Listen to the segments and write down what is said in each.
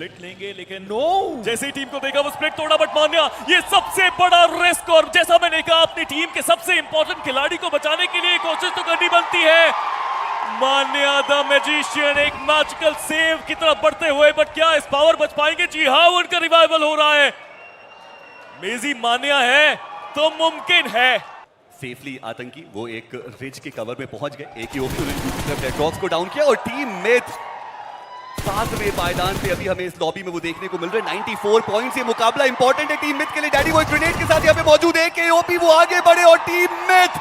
Split लेंगे, लेकिन no, जैसे ही टीम को देखा वो स्प्लिट तोड़ा, बट मान्या ये सबसे बड़ा रिस्क, और जैसा मैंने कहा अपनी टीम के सबसे इंपॉर्टेंट खिलाड़ी को बचाने के लिए कोशिश तो करनी बनती है। मान्या द मैजिशियन एक मैजिकल सेव की तरफ बढ़ते हुए, बट क्या इस पावर बच पाएंगे? जी हाँ, उनका रिवाइवल हो रहा है। मेजी मान्या है तो मुमकिन है। सेफली आतंकी वो एक रिज के कवर में पहुंच गए, एक ही ओपी दूसरी तरफ डेड्रॉक्स को डाउन किया, और टीम मिथ 7वें पायदान पे अभी हमें इस लॉबी में वो देखने को मिल रहे हैं। 94 पॉइंट्स, ये मुकाबला इंपॉर्टेंट है टीम मिथ के लिए। डैडी वो ग्रेनेड के साथ यहाँ पे मौजूद है, के ओपी वो आगे बढ़े, और टीम मिथ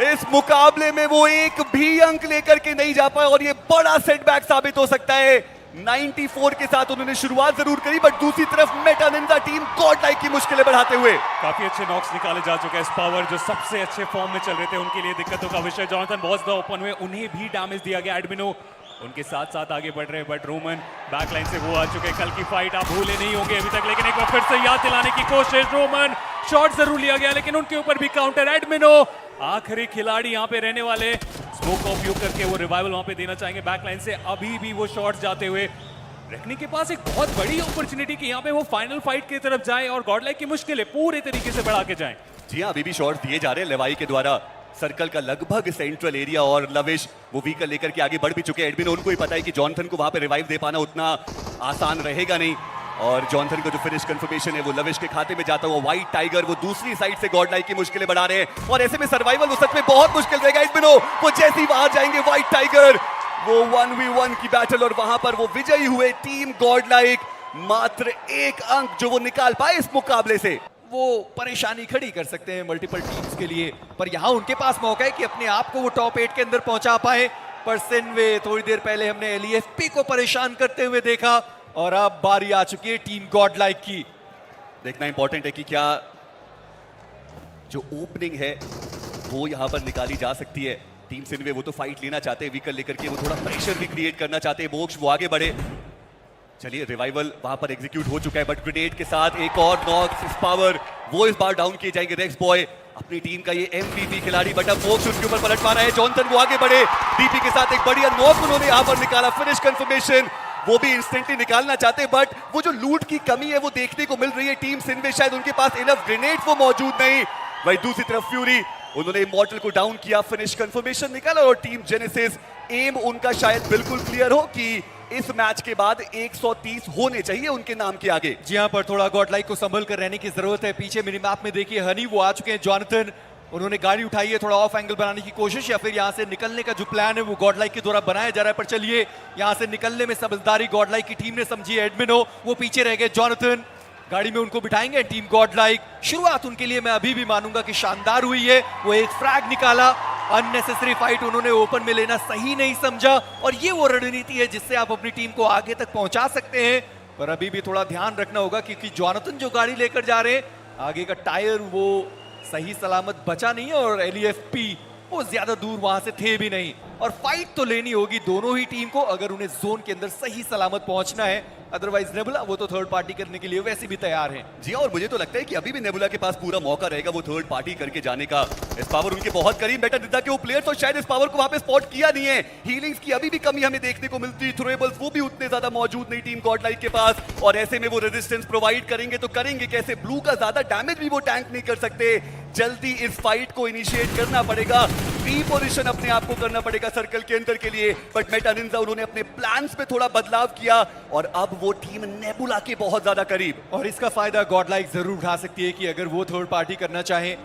इस मुकाबले में वो एक भी अंक लेकर के नहीं जा पाए, और ये बड़ा सेटबैक साबित हो सकता है। 94 के साथ उन्होंने शुरुआत जरूर करी, बट दूसरी तरफ Meta Ninja team God like की मुश्किलें बढ़ाते हुए काफी अच्छे नॉक्स निकाले जा चुके हैं। स्पावर जो सबसे अच्छे फॉर्म में चल रहे थे उनके लिए दिक्कतों का विषय। जॉनथन बहुत ज्यादा ओपन हुए, उन्हें भी डैमेज दिया गया। एडमिनो उनके साथ साथ आगे बढ़ रहे हैं, बट रोमन बैकलाइन से वो आ चुके हैं। कल की फाइट आप भूले नहीं होंगे अभी तक, लेकिन एक बार फिर से याद दिलाने की कोशिश। रोमन शॉट जरूर लिया गया, लेकिन उनके ऊपर भी काउंटर। एडमिनो आखिरी खिलाड़ी यहाँ पे रहने वाले, स्मोक का उपयोग करके वो रिवाइवल वहां पे देना चाहेंगे बैकलाइन से। अभी भी वो शॉट्स जाते हुए, रखने के पास एक बहुत बड़ी अपॉर्चुनिटी कि यहाँ पे वो फाइनल फाइट की तरफ जाए और गॉडलाइक की मुश्किलें पूरे तरीके से बढ़ा के जाएं। जी हाँ, अभी भी शॉट्स दिए जा रहे हैं लेवाई के द्वारा सर्कल का लगभग सेंट्रल एरिया, और लविश वो व्हीकल लेकर के आगे बढ़ भी चुके हैं। एडमिन उनको ही पता है कि जॉनथन को वहां पे रिवाइव दे पाना उतना आसान रहेगा नहीं, और जॉनथन का जो फिनिश कंफर्मेशन है वो लविश के खाते में जाता हुआ। व्हाइट टाइगर वो दूसरी साइड से गॉडलाइक की मुश्किलें बढ़ा रहे हैं, और ऐसे में सर्वाइवल वो सच में बहुत मुश्किल रहेगा। एडमिनो वो जैसे ही वहां जाएंगे, व्हाइट टाइगर वो 1v1 की बैटल, और वहां पर वो विजयी हुए। टीम गॉडलाइक मात्र एक अंक जो वो निकाल पाए इस मुकाबले से, वो परेशानी खड़ी कर सकते हैं मल्टीपल टीम्स के लिए, पर यहां उनके पास मौका है कि अपने आप को वो टॉप 8 के अंदर पहुंचा पाए। पर सिनवे थोड़ी देर पहले हमने एलईएफपी को परेशान करते हुए देखा, और अब बारी आ चुकी है टीम गॉडलाइक की। देखना इंपॉर्टेंट है कि क्या जो ओपनिंग है वो यहां पर निकाली जा सकती है। टीम सिनवे वो तो फाइट लेना चाहते हैं व्हीकल लेकर के, वो थोड़ा प्रेशर भी क्रिएट करना चाहते हैं। मोक्ष वो आगे बढ़े, चलिए रिवाइवल वहां पर एग्जीक्यूट हो चुका है, बट ग्रेनेड के साथ एक और नॉक्स। इस पावर वो इस बार डाउन किए जाएंगे। रेक्स बॉय अपनी टीम का ये एमवीपी खिलाड़ी, बट अब मोक्ष उसके ऊपर पलट पा रहा है। जॉनथन वो आगे बढ़े, डीपी के साथ एक बढ़िया नॉक उन्होंने यहां पर निकाला। फिनिश कंफर्मेशन वो भी इंस्टेंटली निकालना चाहते, बट वो जो लूट की कमी है वो देखने को मिल रही है। टीम सिनवे शायद उनके पास इनफ ग्रेनेड वो मौजूद नहीं। वही दूसरी तरफ फ्यूरी उन्होंने इमॉर्टल को डाउन किया, फिनिश कंफर्मेशन निकाला, और टीम जेनेसिस एम उनका शायद बिल्कुल क्लियर हो कि इस मैच के बाद 130 होने चाहिए उनके नाम के आगे। जी हां, पर थोड़ा गॉडलाइक को संभल कर रहने की जरूरत है। पीछे मिनी मैप में देखिए हनी वो आ चुके हैं। जॉनथन उन्होंने गाड़ी उठाई है, थोड़ा ऑफ एंगल बनाने की कोशिश, या फिर यहां से निकलने का जो प्लान है वो गॉडलाइक के द्वारा बनाया जा रहा है। पर चलिए, यहां से निकलने में समझदारी गॉडलाइक की टीम ने समझी है। एडमिनो वो पीछे रह गए, जॉनथन गाड़ी में उनको बिठाएंगे। टीम गॉडलाइक शुरुआत उनके लिए मैं अभी भी मानूंगा कि शानदार हुई है। वो एक फ्रैग निकाला, अननेसेसरी फाइट उन्होंने ओपन में लेना सही नहीं समझा, और ये वो रणनीति है जिससे आप अपनी टीम को आगे तक पहुंचा सकते हैं। पर अभी भी थोड़ा ध्यान रखना होगा, क्योंकि जॉनथन जो गाड़ी लेकर जा रहे हैं, आगे का टायर वो सही सलामत बचा नहीं है, और एलईएफपी वो ज्यादा दूर वहां से थे भी नहीं। और फाइट तो लेनी होगी दोनों ही टीम को अगर उन्हें जोन के अंदर सही सलामत पहुंचना है। अदरवाइज नेबुला वो तो थर्ड पार्टी करने के लिए वैसे भी तैयार हैं। जी, और मुझे तो लगता है कि अभी भी नेबुला के पास पूरा मौका रहेगा वो थर्ड पार्टी करके जाने का। इस पावर उनके बहुत करीब, बेटा निद्दा के वो प्लेयर्स तो शायद इस पावर को वहां पे स्पॉट किया नहीं है। हीलिंग्स की अभी भी कमी हमें देखने को मिलती है, थ्रोएबल्स वो भी उतने ज्यादा मौजूद नहीं टीम गॉडलाइक के पास, और ऐसे में वो रेजिस्टेंस प्रोवाइड करेंगे तो करेंगे कैसे? ब्लू का ज्यादा डैमेज भी वो टैंक नहीं कर सकते। जल्दी इस फाइट को इनिशिएट करना पड़ेगा, रीपोजिशन अपने आप को करना पड़ेगा सर्कल के अंदर के लिए। बट मेटा निंजा उन्होंने अपने प्लान्स में थोड़ा बदलाव किया, और अब वो टीम नेबुला के बहुत ज्यादा करीब, और इसका फायदा गॉडलाइक जरूर उठा सकती है कि अगर वो थर्ड पार्टी करना चाहे।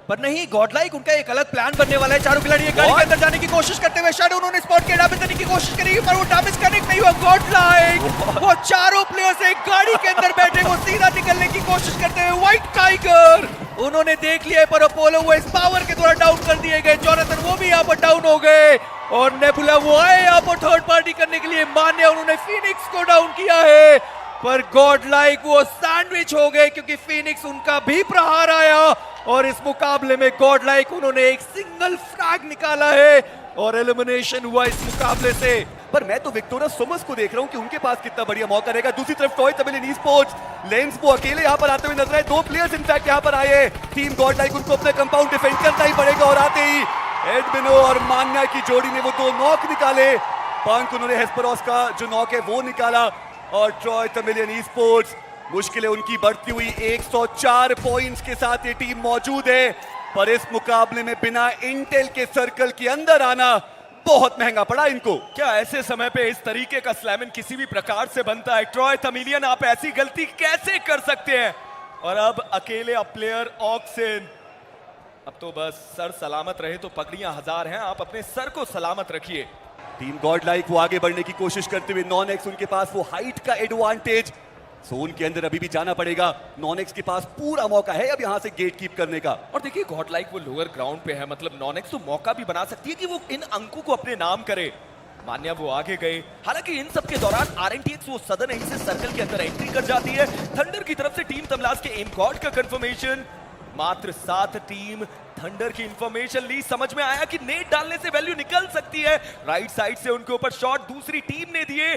पर नहीं, गॉडलाइक उनका एक अलग प्लान बनने वाला है। चारों खिलाड़ी एक गाड़ी के अंदर जाने की कोशिश करते हुए, शायद उन्होंने स्पॉट किया, डैमेज देने की कोशिश करी, पर वो डैमेज करने नहीं हुआ। गॉडलाइक वो चारों प्लेयर्स एक गाड़ी के अंदर बैठे, वो सीधा निकलने की कोशिश करते हुए। व्हाइट टाइगर उन्होंने देख लिया, पर अपोलो वो इस पावर के द्वारा डाउन कर दिए गए। जॉनथन वो भी यहाँ पर डाउन हो गए, और नेबुला वो आए यहाँ पर थर्ड पार्टी करने के लिए। मान्य उन्होंने फिनिक्स को डाउन किया है, पर गॉडलाइक वो सैंडविच हो गए, क्योंकि फिनिक्स उनका भी प्रहार आया, और इस मुकाबले में गॉडलाइक उन्होंने एक सिंगल फ्रैग निकाला है, और एलिमिनेशन हुआ इस मुकाबले से। पर मैं तो विक्टोरिया सोमस को देख रहा हूं कि उनके पास कितना बढ़िया मौका रहेगा। दूसरी तरफ टॉय तमिलियन ई-स्पोर्ट्स लेंस वो अकेले यहां पर आते हुए नजर आए। दो प्लेयर्स इनफैक्ट यहां पर आए। टीम गॉडलाइक उनको अपना कंपाउंड डिफेंड करना ही पड़ेगा, और आते ही एडमिनो और मान्या की जोड़ी ने वो दो नॉक निकाले। पंक उन्होंने हेस्पेरोस का जो नॉक है वो निकाला, और ट्रॉय तमिलियन ई स्पोर्ट्स मुश्किलें उनकी बढ़ती हुई 104 पॉइंट्स के साथ ये टीम मौजूद है, पर इस मुकाबले में बिना इंटेल के सर्कल के अंदर आना बहुत महंगा पड़ा इनको। क्या ऐसे समय पे इस तरीके का स्लैमन किसी भी प्रकार से बनता है? ट्रॉय तमिलियन, आप ऐसी गलती कैसे कर सकते हैं? और अब अकेले प्लेयर ऑक्सिन, अब तो बस सर सलामत रहे तो पगड़ियां हजार हैं, आप अपने सर को सलामत रखिए। टीम गॉड लाइक वो आगे बढ़ने की कोशिश करते हुए, नॉनेक्स उनके पास वो हाइट का एडवांटेज, जोन के अंदर अभी भी जाना पड़ेगा। नॉनेक्स के पास पूरा मौका है अब यहां से गेट कीप करने का। और देखिए गॉड लाइक वो लोअर ग्राउंड पे है, मतलब नॉनेक्स तो मौका भी बना सकती है कि वो इन अंकों को अपने नाम करे। मान्या वो आगे गए, हालांकि इन सब के दौरान आरएनटीएक्स वो सदन यहीं से सर्कल के अंदर एंट्री कर जाती है। थंडर की तरफ से टीम तमलास के एम गॉड का कंफर्मेशन, मात्र 7 टीम थंडर की इंफॉर्मेशन ली, समझ में आया कि नेट डालने से वैल्यू निकल सकती है। राइट साइड से उनके ऊपर शॉट दूसरी टीम ने दिए,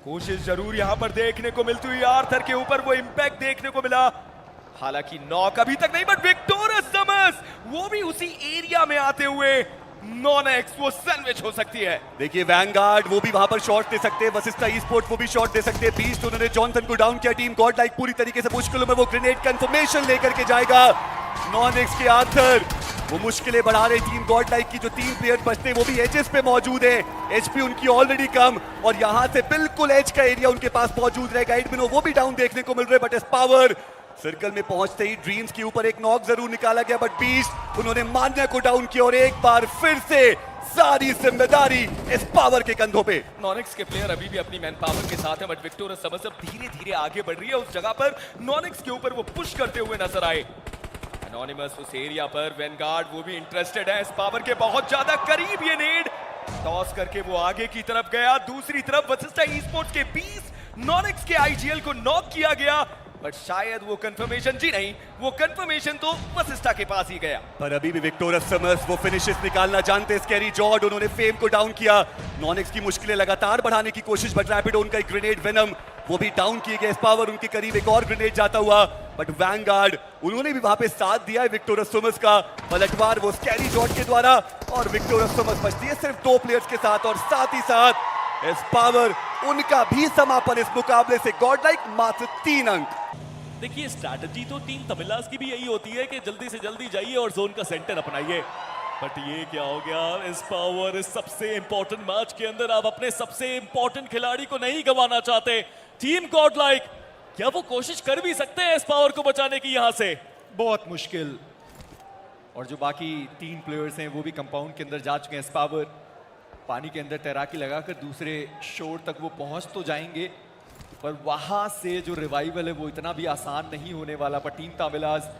कोशिश जरूर यहां पर देखने को मिलती हुई, आर्थर के ऊपर वो इंपैक्ट देखने को मिला, हालांकि नॉक अभी तक नहीं, बट विक्टोरियस समर्स वो भी उसी एरिया में आते हुए नॉनेक्स वो सैंडविच हो सकती है। देखिए वैनगार्ड वो भी वहां पर शॉट दे सकते हैं, वसिस्ता ई स्पोर्ट वो भी शॉट दे सकते हैं। बीस्ट उन्होंने जॉनसन को डाउन किया, टीम गॉड लाइक पूरी तरीके से मुश्किलों में, वो ग्रेनेड कंफर्मेशन लेकर के जाएगा। नॉनेक्स के आर्थर वो मुश्किलें बढ़ा रहे, टीम गॉड लाइक की जो 3 प्लेयर बचते हैं वो भी एजेस पे मौजूद है, एचपी उनकी ऑलरेडी कम, और यहां से बिल्कुल एज का एरिया उनके पास मौजूद रहेगा। एडमिनो वो भी डाउन देखने को मिल रहे, बट एस पावर सर्कल में पहुंचते ही ड्रीम्स के ऊपर एक नॉक जरूर निकाला गया, बट बीस्ट उन्होंने मान्या को डाउन किया और एक बार फिर से सारी जिम्मेदारी इस पावर के कंधों पे। नॉनेक्स के प्लेयर अभी भी अपनी मैन पावर के साथ है, बट विक्टोरियस समर्स अब धीरे धीरे आगे बढ़ रही है उस जगह पर नॉनेक्स के ऊपर वो पुश करते हुए नजर आए। एनोनिमस उस एरिया पर, वेनगार्ड वो भी इंटरेस्टेड है इस पावर के बहुत ज्यादा करीब, ये नेड टॉस करके वो आगे की तरफ गया। दूसरी तरफ वसिस्ता ई स्पोर्ट्स के 20 नॉनेक्स के आईजीएल को नॉक किया गया, बट शायद वो कंफर्मेशन, जी नहीं, वो कंफर्मेशन तो वसिस्ता के पास ही गया। पर अभी भी विक्टोरियस समर्स वो फिनिशेस निकालना जानते हैं। स्कैरी जॉर्ड उन्होंने फेम को डाउन किया, नॉनेक्स की मुश्किलें लगातार बढ़ाने की कोशिश, बट रैपिडो उनका एक ग्रेनेड वेनम वो भी डाउन किए गए। पावर उनके करीब एक और ग्रेनेड जाता हुआ, बट वैनगार्ड उन्होंने भी वहां पे साथ दिया है विक्टोरियस समर्स का। पलटवार वो स्कैरी जॉर्ड के द्वारा, और विक्टोरियस समर्स बचती है सिर्फ 2 प्लेयर्स के साथ, और साथ ही साथ इस पावर उनका भी समापन इस मुकाबले से गॉड लाइक मात्र 3 अंक। देखिए स्ट्रैटेजी तो टीम तमिलास की भी यही होती है कि जल्दी से जल्दी जाइए और जोन का सेंटर अपनाइए, बट ये क्या हो गया? इस पावर इस सबसे इंपॉर्टेंट मैच के अंदर आप अपने सबसे इंपॉर्टेंट खिलाड़ी को नहीं गंवाना चाहते। टीम गॉड लाइक क्या वो कोशिश कर भी सकते हैं इस पावर को बचाने की? यहां से बहुत मुश्किल, और जो बाकी 3 प्लेयर्स हैं वो भी कंपाउंड के अंदर जा चुके हैं। पावर पानी के अंदर तैराकी लगाकर दूसरे शोर तक वो पहुंच तो जाएंगे, पर वहां से जो रिवाइवल है वो इतना भी आसान नहीं होने वाला। पर टीम तमिलास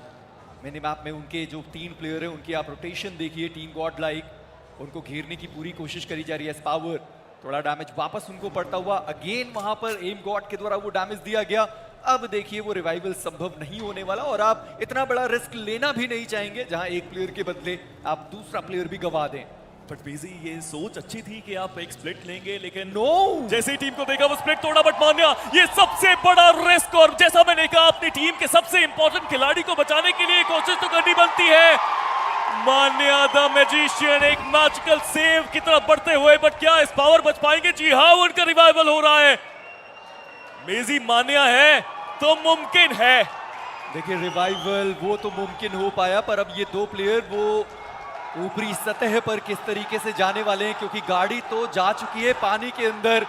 मिनी मैप में उनके जो 3 प्लेयर हैं उनकी आप रोटेशन देखिए, टीम गॉड लाइक उनको घेरने की पूरी कोशिश करी जा रही है। पावर थोड़ा डैमेज वापस उनको पड़ता हुआ, अगेन वहां पर एम गॉड के द्वारा वो डैमेज दिया गया। अब देखिए वो रिवाइवल संभव नहीं होने वाला, और आप इतना बड़ा रिस्क लेना भी नहीं चाहेंगे जहां एक प्लेयर के बदले आप दूसरा प्लेयर भी गवा दें। बट बीजी ये सोच अच्छी थी कि आप एक स्प्लिट लेंगे, लेकिन नो, जैसे ही टीम को देखा वो स्प्लिट तोड़ा, बट मान्या ये सबसे बड़ा रिस्क, और जैसा मैंने कहा अपनी टीम के सबसे इंपॉर्टेंट खिलाड़ी को बचाने के लिए कोशिश तो करनी बनती है। मान्या द मैजिशियन एक मैजिकल सेव की तरफ बढ़ते हुए, बट क्या इस पावर बच पाएंगे? जी हाँ, उनका रिवाइवल हो रहा है। मेजी मान्या है तो मुमकिन है। देखिए रिवाइवल वो तो मुमकिन हो पाया, पर अब ये 2 प्लेयर वो ऊपरी सतह पर किस तरीके से जाने वाले हैं, क्योंकि गाड़ी तो जा चुकी है पानी के अंदर,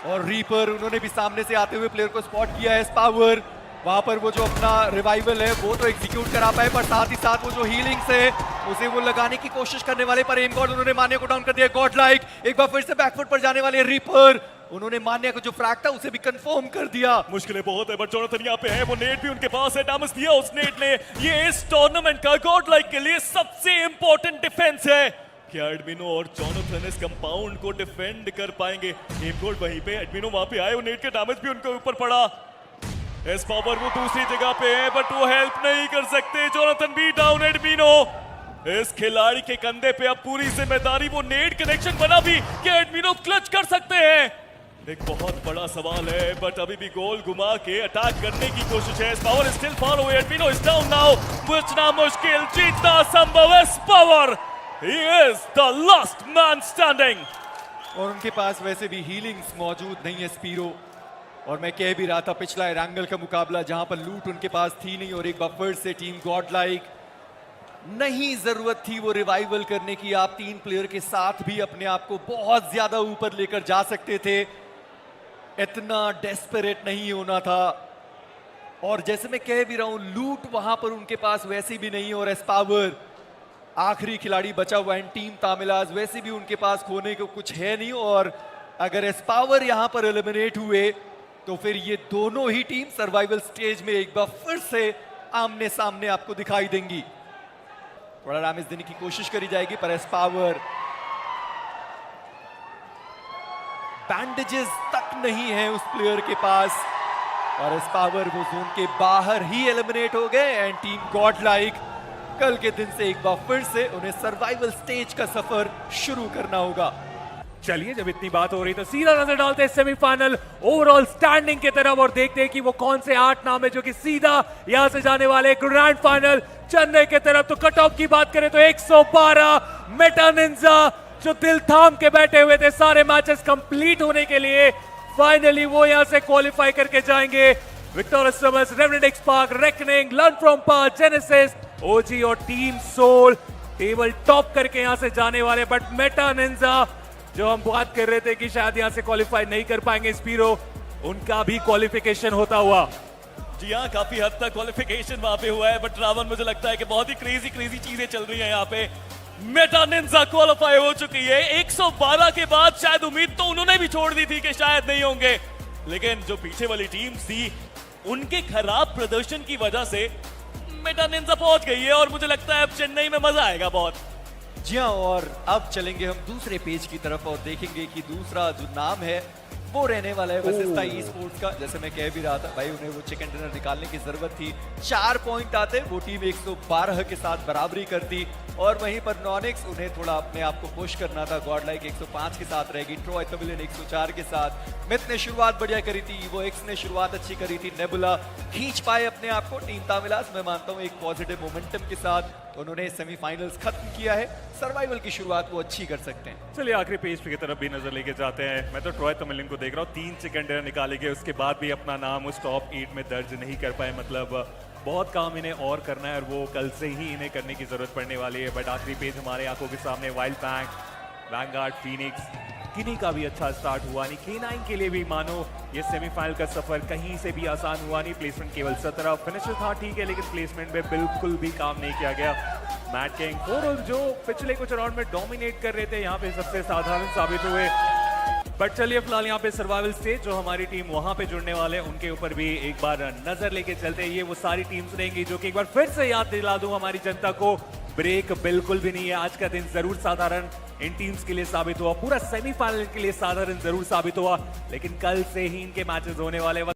और रीपर उन्होंने भी सामने से आते हुए प्लेयर को स्पॉट किया है। पावर वहां पर वो जो अपना रिवाइवल है वो तो एग्जीक्यूट करा पाए, पर साथ ही साथ वो जो हीलिंग्स है उसे वो लगाने की कोशिश करने वाले, पर एम गॉड उन्होंने मान्या को डाउन कर दिया। गॉड लाइक एक बार फिर से बैकफुट पर जाने वाले रीपर, उन्होंने मान्या को जो फ्रैग था उसे भी कंफर्म कर दिया। मुश्किलें बहुत है, बट जोनाथन यहाँ पे है, वो नेट भी उनके पास है, डैमेज दिया उस नेट ने। ये इस टूर्नामेंट का गॉड लाइक के लिए सबसे इंपॉर्टेंट डिफेंस है। क्या एडमिनो और जोनाथन इस कंपाउंड को डिफेंड कर पाएंगे? एम गॉड वहीं पे, एडमिनो वहां पे आए, वो नेट का डैमेज भी उनके ऊपर पड़ा। इस पावर वो दूसरी जगह पे है, बट वो हेल्प नहीं कर सकते। जोनाथन भी डाउन, एडमिनो इस खिलाड़ी के कंधे पे अब पूरी जिम्मेदारी, वो नेट कनेक्शन बना भी, क्या एडमिनो क्लच कर सकते हैं? एक बहुत बड़ा सवाल है, बट अभी भी गोल घुमा के अटैक करने की कोशिश है। Power is still far away, Admino is down now, बचना मुश्किल, जीतना संभव है। पावर ही is the last man standing, और उनके पास वैसे भी हीलिंग्स मौजूद नहीं है। स्पीरो और मैं कह भी रहा था पिछला एरंगल का मुकाबला जहां पर लूट उनके पास थी नहीं और एक बार फिर से टीम गॉड लाइक नहीं जरूरत थी वो रिवाइवल करने की। आप 3 प्लेयर के साथ भी अपने आप को बहुत ज्यादा ऊपर लेकर जा सकते थे, इतना डेस्परेट नहीं होना था। और जैसे मैं कह भी रहा हूं लूट वहां पर उनके पास वैसे भी नहीं, और एस्पावर आखिरी खिलाड़ी बचा हुआ है टीम तामिलाज, वैसे भी उनके पास खोने को कुछ है नहीं। और अगर एस्पावर यहां पर एलिमिनेट हुए तो फिर ये दोनों ही टीम सर्वाइवल स्टेज में एक बार फिर से आमने सामने आपको दिखाई देंगी। थोड़ा डैमेज देने की कोशिश करी जाएगी पर एस्पावर बैंडेजेस तक नहीं है उस प्लेयर के पास, और एस्पावर वो जोन के बाहर ही एलिमिनेट हो गए। एंड टीम गॉड लाइक कल के दिन से एक बार फिर से उन्हें सर्वाइवल स्टेज का सफर शुरू करना होगा। चलिए जब इतनी बात हो रही तो सीधा नजर डालते हैं सेमीफाइनल ओवरऑल स्टैंडिंग की तरफ और देखते हैं कि वो कौन से 8 नाम है जो कि सीधा यहां से जाने वाले ग्रैंड फाइनल चेन्नई की तरफ। तो कट ऑफ की बात करें तो 112 मेटा निंजा जो दिल थाम के बैठे हुए थे सारे मैचेस कंप्लीट होने के लिए, फाइनली वो यहां से क्वालिफाई करके जाएंगे। Victorious Summers, Revenant Xspark, Reckoning, Learn From Past, Genesis, OG और टीम सोल टेबल टॉप करके यहां से जाने वाले। बट मेटा निंजा जो हम बात कर रहे थे कि शायद यहां से क्वालिफाई नहीं कर पाएंगे स्पीरो, उनका भी क्वालिफिकेशन होता हुआ। जी हाँ, काफी हद तक क्वालिफिकेशन वहां पे हुआ है, बट रावण मुझे लगता है कि बहुत ही क्रेजी चीजें चल रही हैं यहाँ पे। मेटा निंजा क्वालिफाई हो चुकी है 112 के बाद। शायद उम्मीद तो उन्होंने भी छोड़ दी थी कि शायद नहीं होंगे, लेकिन जो पीछे वाली टीम थी उनके खराब प्रदर्शन की वजह से मेटा निंजा पहुंच गई है, और मुझे लगता है अब चेन्नई में मजा आएगा बहुत। जी हाँ, और अब चलेंगे हम दूसरे पेज की तरफ और देखेंगे कि दूसरा जो नाम है वो रहने वाला है वशिष्ठा ई स्पोर्ट्स का। जैसे मैं कह भी रहा था भाई उन्हें वो चिकन डिनर निकालने की जरूरत थी, 4 पॉइंट आते वो टीम 112 के साथ बराबरी करती, और वहीं पर नॉनिक्स उन्हें थोड़ा अपने आप को पुश करना था। गॉड लाइक 105 के साथ रहेगी, ट्रॉय तमिलियन 104 के साथ। मिथ ने शुरुआत बढ़िया करी थी, वो एक्स ने शुरुआत अच्छी करी थी, नेबुला खींच पाए अपने आप को। टीम तामिलास मैं मानता हूँ एक पॉजिटिव मोमेंटम के साथ उन्होंने सेमीफाइनल्स खत्म किया है, सर्वाइवल की शुरुआत वो अच्छी कर सकते हैं। चलिए आखिरी पेज की तरफ भी नजर लेके जाते हैं। मैं तो ट्रॉय तमिलियन को देख रहा हूँ, 3 चिकन डिनर निकाले गए, उसके बाद भी अपना नाम उस टॉप 8 में दर्ज नहीं कर पाए। मतलब बहुत काम इन्हें और करना है और वो कल से ही इन्हें करने की जरूरत पड़ने वाली है। बट आखिरी पेज हमारे आंखों के सामने वाइल्ड बैंक, वैंगार्ड, फीनिक्स, किनी का भी अच्छा स्टार्ट हुआ नहीं। K9 के लिए भी मानो ये सेमीफाइनल का सफर कहीं से भी आसान हुआ नहीं। प्लेसमेंट केवल 17 फिनिशर था ठीक है, लेकिन प्लेसमेंट में बिल्कुल भी काम नहीं किया गया। मैट किंग, फोरल जो पिछले कुछ राउंड में डोमिनेट कर रहे थे यहाँ पे सबसे साधारण साबित हुए। बट चलिए फिलहाल यहाँ पे सर्वाइवल स्टेज जो हमारी टीम वहां पे जुड़ने वाले हैं उनके ऊपर भी एक बार नजर लेके चलते हैं। ये वो सारी टीम्स रहेंगी जो कि एक बार फिर से याद दिला दूं हमारी जनता को, ब्रेक बिल्कुल भी नहीं है। आज का दिन जरूर साधारण इन टीम्स के लिए साबित हुआ, पूरा सेमीफाइनल के लिए साधारण जरूर साबित हुआ, लेकिन कल से ही इनके मैचेस होने वाले।